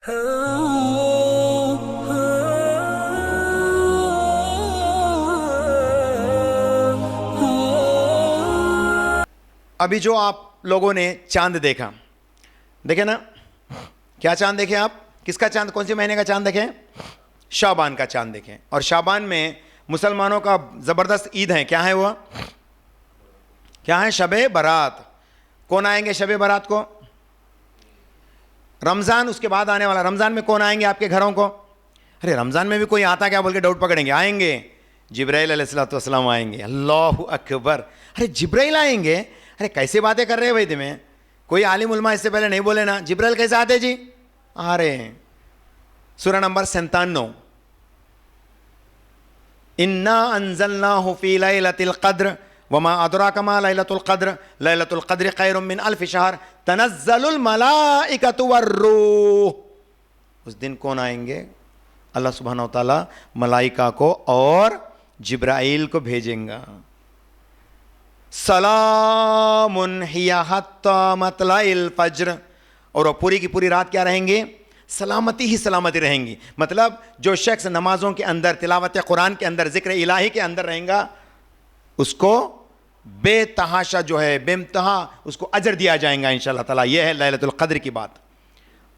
ابھی جو آپ لوگوں نے چاند دیکھا، دیکھیں نا، کیا چاند دیکھیں آپ؟ کس کا چاند؟ کون سی مہینے کا چاند دیکھیں؟ شعبان کا چاند دیکھیں. اور شعبان میں مسلمانوں کا زبردست عید ہے. کیا ہے وہ؟ کیا ہے؟ شب برات. کون آئیں گے شب برات کو؟ رمضان اس کے بعد آنے والا. رمضان میں کون آئیں گے آپ کے گھروں کو؟ ارے رمضان میں بھی کوئی آتا کیا بول کے ڈاؤٹ پکڑیں گے. آئیں گے جبرائیل علیہ الصلوۃ والسلام آئیں گے. اللہ اکبر. ارے جبرائیل آئیں گے؟ ارے کیسے باتیں کر رہے ہیں بھائی تمہیں؟ کوئی عالم علماء اس سے پہلے نہیں بولے نا جبرائیل کیسے آتے جی؟ آ رہے ہیں. سورہ نمبر 97. انا انزلناہ فی لیلۃ القدر وما ادراک ما لیلۃ القدر لیلۃ القدر خیر من الف شہر تنزل الملائکۃ والروح. اس دن کون آئیں گے؟ اللہ سبحانہ و تعالی ملائکہ کو اور جبرائیل کو بھیجیں گا. سلام ہی حتی مطلع الفجر. اور وہ پوری کی پوری رات کیا رہیں گے؟ سلامتی ہی سلامتی رہیں گی. مطلب جو شخص نمازوں کے اندر، تلاوت قرآن کے اندر، ذکر الہی کے اندر رہیں گا، اس کو بے تحاشا جو ہے، بے انتہا اس کو اجر دیا جائیں گا انشاءاللہ تعالیٰ. یہ ہے لیلۃ القدر کی بات.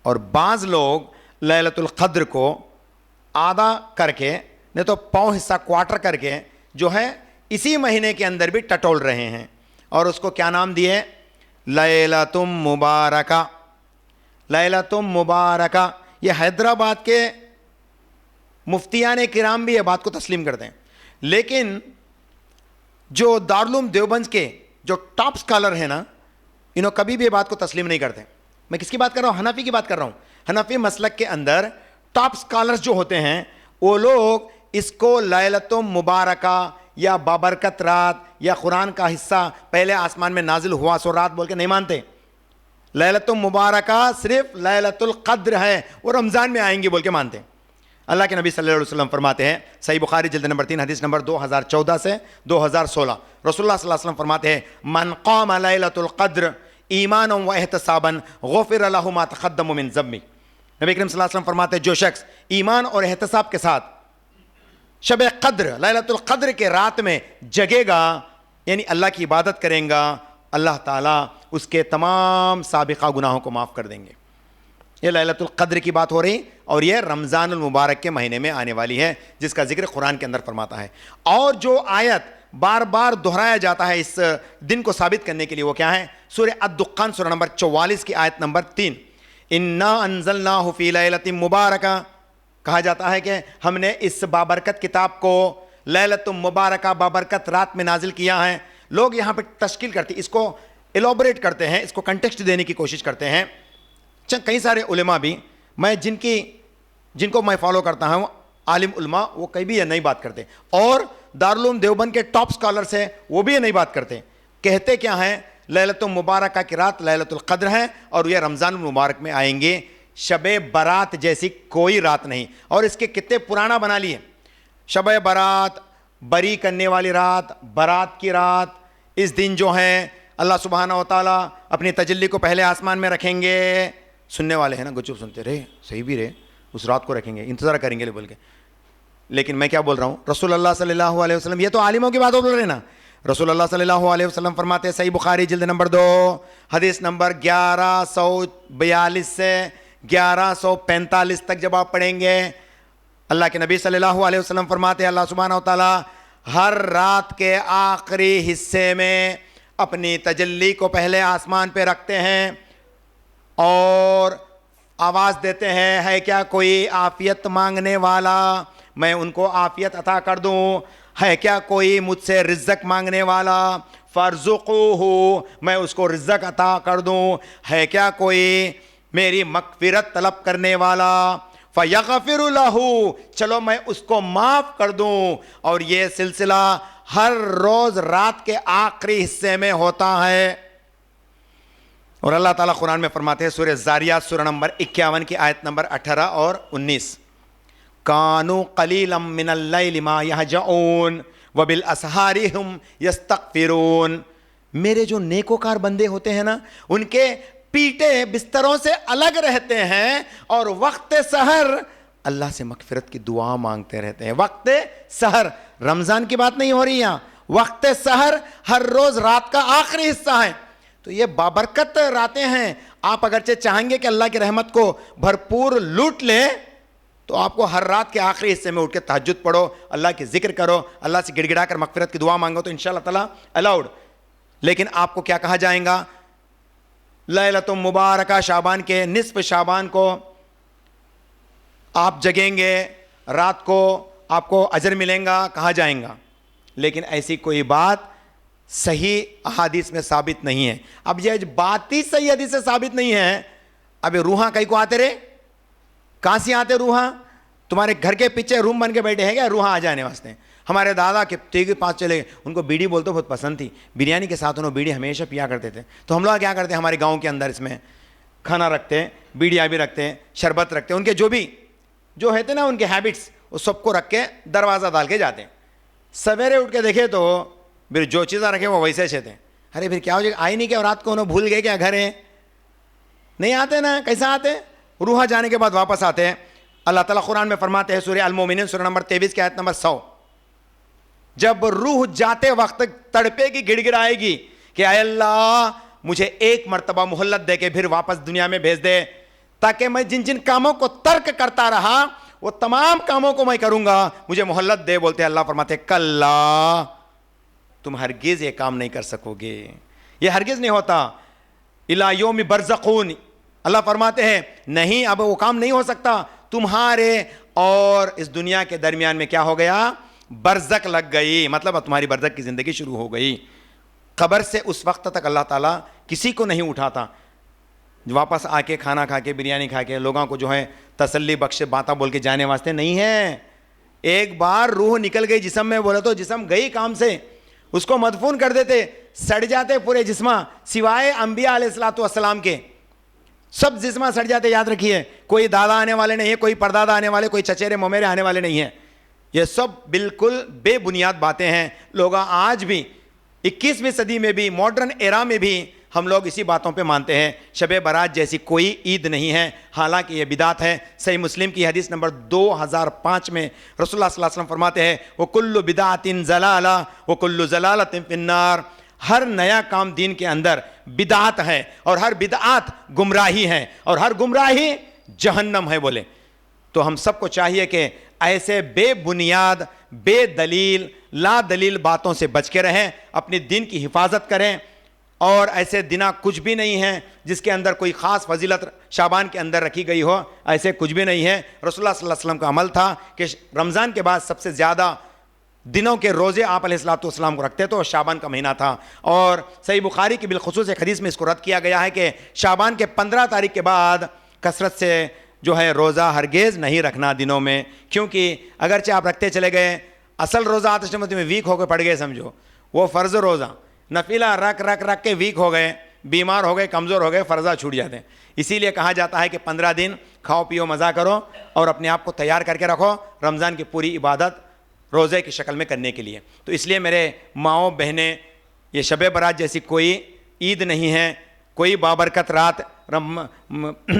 اور بعض لوگ لیلۃ القدر کو آدھا کر کے، نہیں تو پاؤں حصہ کوارٹر کر کے جو ہے اسی مہینے کے اندر بھی ٹٹول رہے ہیں. اور اس کو کیا نام دیے؟ لیلۃ مبارکہ. لیلۃ مبارکہ. یہ حیدرآباد کے مفتیان کرام بھی یہ بات کو تسلیم کرتے ہیں، لیکن جو دارالعلوم دیوبند کے جو ٹاپ سکالر ہیں نا، انہوں کبھی بھی یہ بات کو تسلیم نہیں کرتے. میں کس کی بات کر رہا ہوں؟ حنفی کی بات کر رہا ہوں. حنفی مسلک کے اندر ٹاپ سکالرز جو ہوتے ہیں وہ لوگ اس کو لیلۃ مبارکہ یا بابرکت رات یا قرآن کا حصہ پہلے آسمان میں نازل ہوا سو رات بول کے نہیں مانتے. لیلۃ مبارکہ صرف لیلۃ القدر ہے، وہ رمضان میں آئیں گی بول کے مانتے ہیں. اللہ کے نبی صلی اللہ علیہ وسلم فرماتے ہیں، صحیح بخاری جلد نمبر 3 حدیث نمبر 2014 سے 2016، رسول اللہ صلی اللہ علیہ وسلم فرماتے ہیں، من قام لیلۃ القدر ایمانا و احتسابا غفر له ما تقدم من ذنبه. نبی کریم صلی اللہ علیہ وسلم فرماتے ہیں جو شخص ایمان اور احتساب کے ساتھ شب قدر لیلۃ القدر کے رات میں جگے گا، یعنی اللہ کی عبادت کریں گا، اللہ تعالیٰ اس کے تمام سابقہ گناہوں کو معاف کر دیں گے. یہ لیلۃ القدر کی بات ہو رہی، اور یہ رمضان المبارک کے مہینے میں آنے والی ہے جس کا ذکر قرآن کے اندر فرماتا ہے. اور جو آیت بار بار دہرایا جاتا ہے اس دن کو ثابت کرنے کے لیے وہ کیا ہے؟ سورہ الدخان سورہ نمبر 44 کی آیت نمبر 3. انا انزلناہ فی لیلۃ مبارکہ. کہا جاتا ہے کہ ہم نے اس بابرکت کتاب کو لیلۃ مبارکہ بابرکت رات میں نازل کیا ہے. لوگ یہاں پہ تشکیل کرتے ہیں، اس کو ایلوبریٹ کرتے ہیں، اس کو کنٹیکسٹ دینے کی کوشش کرتے ہیں. کئی سارے علماء بھی میں جن کو میں فالو کرتا ہوں، عالم علماء، وہ کہیں بھی یہ نئی بات کرتے. اور دارالعلوم دیوبند کے ٹاپ سکالرز ہیں، وہ بھی یہ نئی بات کرتے. کہتے کیا ہیں؟ لیلۃ مبارکہ کی رات لیلۃ القدر ہے اور یہ رمضان المبارک میں آئیں گے. شب برات جیسی کوئی رات نہیں. اور اس کے کتنے پرانا بنا لیے. شب برات، بری کرنے والی رات، برات کی رات. اس دن جو ہے اللہ سبحانہ و تعالیٰ اپنی تجلی کو پہلے آسمان میں رکھیں گے. سننے والے ہیں نا گچوب سنتے رہے، صحیح بھی رہے، اس رات کو رکھیں گے، انتظار کریں گے بول کے. لیکن میں کیا بول رہا ہوں؟ رسول اللہ صلی اللہ علیہ وسلم، یہ تو عالموں کی بات بول رہے ہیں نا. رسول اللہ صلی اللہ علیہ وسلم فرماتے ہیں، صحیح بخاری جلد نمبر 2 حدیث نمبر 1142 سے 1145 تک جب آپ پڑھیں گے، اللہ کے نبی صلی اللہ علیہ وسلم فرماتے ہیں اللہ سبحانہ و تعالیٰ ہر رات کے آخری حصے میں اپنی تجلی کو پہلے آسمان پہ رکھتے ہیں اور آواز دیتے ہیں، ہے کیا کوئی عافیت مانگنے والا؟ میں ان کو عافیت عطا کر دوں. ہے کیا کوئی مجھ سے رزق مانگنے والا؟ فارزقوہ، میں اس کو رزق عطا کر دوں. ہے کیا کوئی میری مغفرت طلب کرنے والا؟ فیغفر لہ، چلو میں اس کو معاف کر دوں. اور یہ سلسلہ ہر روز رات کے آخری حصے میں ہوتا ہے. اور اللہ تعالیٰ قرآن میں فرماتے ہیں سورہ زاریات سورہ نمبر 51 کی آیت نمبر 18 اور 19، کانوا قلیلا من اللیل ما یہجعون وبالاسحار ہم یستغفرون. میرے جو نیکوکار بندے ہوتے ہیں نا، ان کے پیٹے بستروں سے الگ رہتے ہیں اور وقت سحر اللہ سے مغفرت کی دعا مانگتے رہتے ہیں. وقت سحر رمضان کی بات نہیں ہو رہی یہاں, وقت سحر ہر روز رات کا آخری حصہ ہے. تو یہ بابرکت راتیں ہیں. آپ اگرچہ چاہیں گے کہ اللہ کی رحمت کو بھرپور لوٹ لیں تو آپ کو ہر رات کے آخری حصے میں اٹھ کے تہجد پڑھو, اللہ کی ذکر کرو, اللہ سے گڑ گڑا کر مغفرت کی دعا مانگو, تو انشاءاللہ تعالیٰ الاؤڈ. لیکن آپ کو کیا کہا جائے گا؟ لیلۃ مبارکہ شعبان کے نصف شعبان کو آپ جگیں گے, رات کو آپ کو اجر ملیں گا, کہا جائیں گا. لیکن ایسی کوئی بات صحیح احادیث میں ثابت نہیں ہے. اب یہ بات ہی صحیح حدیث سے ثابت نہیں ہے. اب روحاں کہیں کو آتے رہے, کہاں سے آتے روحاں؟ تمہارے گھر کے پیچھے روم بن کے بیٹھے ہیں کیا روحاں آ جانے واسطے؟ ہمارے دادا کے تیگ پاس چلے گئے, ان کو بیڑی بولتے بہت پسند تھی, بریانی کے ساتھ انہوں بیڑی ہمیشہ پیا کرتے تھے. تو ہم لوگ کیا کرتے ہیں, ہمارے گاؤں کے اندر اس میں کھانا رکھتے ہیں, بیڑیاں بھی رکھتے ہیں, شربت رکھتے ہیں, ان کے جو ہوتے نا ان کے ہیبٹس, اس سب کو رکھ کے دروازہ ڈال کے جاتے ہیں. سویرے اٹھ کے دیکھے تو پھر جو چیزیں رکھے وہ ویسے چہتے ہیں. ارے پھر کیا ہو جائے, آئی نہیں کیا رات کو انہوں بھول گئے کیا گھر ہے؟ نہیں آتے نا, کیسا آتے؟ روحاں جانے کے بعد واپس آتے ہیں. اللہ تعالیٰ قرآن میں فرماتے ہیں سورہ المومنین سورہ نمبر 23 کی آیت نمبر 100, جب روح جاتے وقت تڑپے گی, گڑ گڑائے گی کہ اے اللہ مجھے ایک مرتبہ مہلت دے کے پھر واپس دنیا میں بھیج دے, تاکہ میں جن جن کاموں کو ترک کرتا رہا وہ تمام کاموں کو میں کروں گا, مجھے مہلت دے. بولتے اللہ فرماتے کلا, تم ہرگز یہ کام نہیں کر سکو گے, یہ ہرگز نہیں ہوتا. الی یوم برزخون, اللہ فرماتے ہیں نہیں, اب وہ کام نہیں ہو سکتا. تمہارے اور اس دنیا کے درمیان میں کیا ہو گیا؟ برزخ لگ گئی, مطلب اب تمہاری برزخ کی زندگی شروع ہو گئی. قبر سے اس وقت تک اللہ تعالیٰ کسی کو نہیں اٹھاتا. واپس آ کے کھانا کھا کے بریانی کھا کے لوگوں کو جو ہے تسلی بخش باتیں بول کے جانے واسطے نہیں ہے. ایک بار روح نکل گئی جسم میں, بولا تو جسم گئی کام سے, اس کو مدفون کر دیتے, سڑ جاتے پورے جسماں, سوائے انبیاء علیہ الصلوۃ والسلام کے سب جسماں سڑ جاتے. یاد رکھیے, کوئی دادا آنے والے نہیں ہیں, کوئی پردادا آنے والے, کوئی چچیرے ممیرے آنے والے نہیں ہیں. یہ سب بالکل بے بنیاد باتیں ہیں. لوگ آج بھی 21ویں صدی میں بھی, ماڈرن ایرا میں بھی ہم لوگ اسی باتوں پہ مانتے ہیں. شب برات جیسی کوئی عید نہیں ہے, حالانکہ یہ بدعت ہے. صحیح مسلم کی حدیث نمبر 2005 میں رسول اللہ صلی اللہ علیہ وسلم فرماتے ہیں وَكُلُّ بِدْعَةٍ ضَلَالَةٍ وَكُلُّ ضَلَالَةٍ فِي النَّارِ, ہر نیا کام دین کے اندر بدعت ہے, اور ہر بدعت گمراہی ہے, اور ہر گمراہی جہنم ہے. بولے تو ہم سب کو چاہیے کہ ایسے بے بنیاد, بے دلیل, لا دلیل باتوں سے بچ کے رہیں, اپنے دین کی حفاظت کریں. اور ایسے دنہ کچھ بھی نہیں ہیں جس کے اندر کوئی خاص فضیلت شعبان کے اندر رکھی گئی ہو, ایسے کچھ بھی نہیں ہے. رسول اللہ صلی اللہ علیہ وسلم کا عمل تھا کہ رمضان کے بعد سب سے زیادہ دنوں کے روزے آپ علیہ الصلوۃ والسلام کو رکھتے تو شعبان کا مہینہ تھا. اور صحیح بخاری کی بالخصوص ایک حدیث میں اس کو رد کیا گیا ہے کہ شعبان کے 15 تاریخ کے بعد کثرت سے جو ہے روزہ ہرگز نہیں رکھنا دنوں میں, کیونکہ اگرچہ آپ رکھتے چلے گئے, اصل روزہ آتش نمتی میں ویک ہو کے پڑ گئے, سمجھو وہ فرض روزہ نفیلہ رکھ کے ویک ہو گئے, بیمار ہو گئے, کمزور ہو گئے, فرضہ چھوٹ جاتے ہیں. اسی لیے کہا جاتا ہے کہ 15 دن کھاؤ پیو مزہ کرو اور اپنے آپ کو تیار کر کے رکھو رمضان کی پوری عبادت روزے کی شکل میں کرنے کے لیے. تو اس لیے میرے ماؤں بہنیں, یہ شب برات جیسی کوئی عید نہیں ہے, کوئی بابرکت رات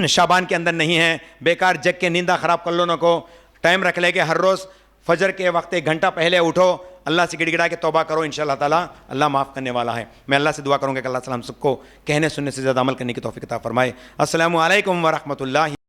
شعبان کے اندر نہیں ہے. بیکار جگ کے نیندہ خراب کر لو نہ کو, ٹائم رکھ لے کہ ہر روز فجر کے وقت 1 گھنٹہ پہلے اٹھو, اللہ سے گڑ گڑا کے توبہ کرو, انشاءاللہ تعالیٰ اللہ معاف کرنے والا ہے. میں اللہ سے دعا کروں گا کہ اللہ تعالیٰ ہم سب کو کہنے سننے سے زیادہ عمل کرنے کی توفیق عطا فرمائے. السلام علیکم ورحمۃ اللہ.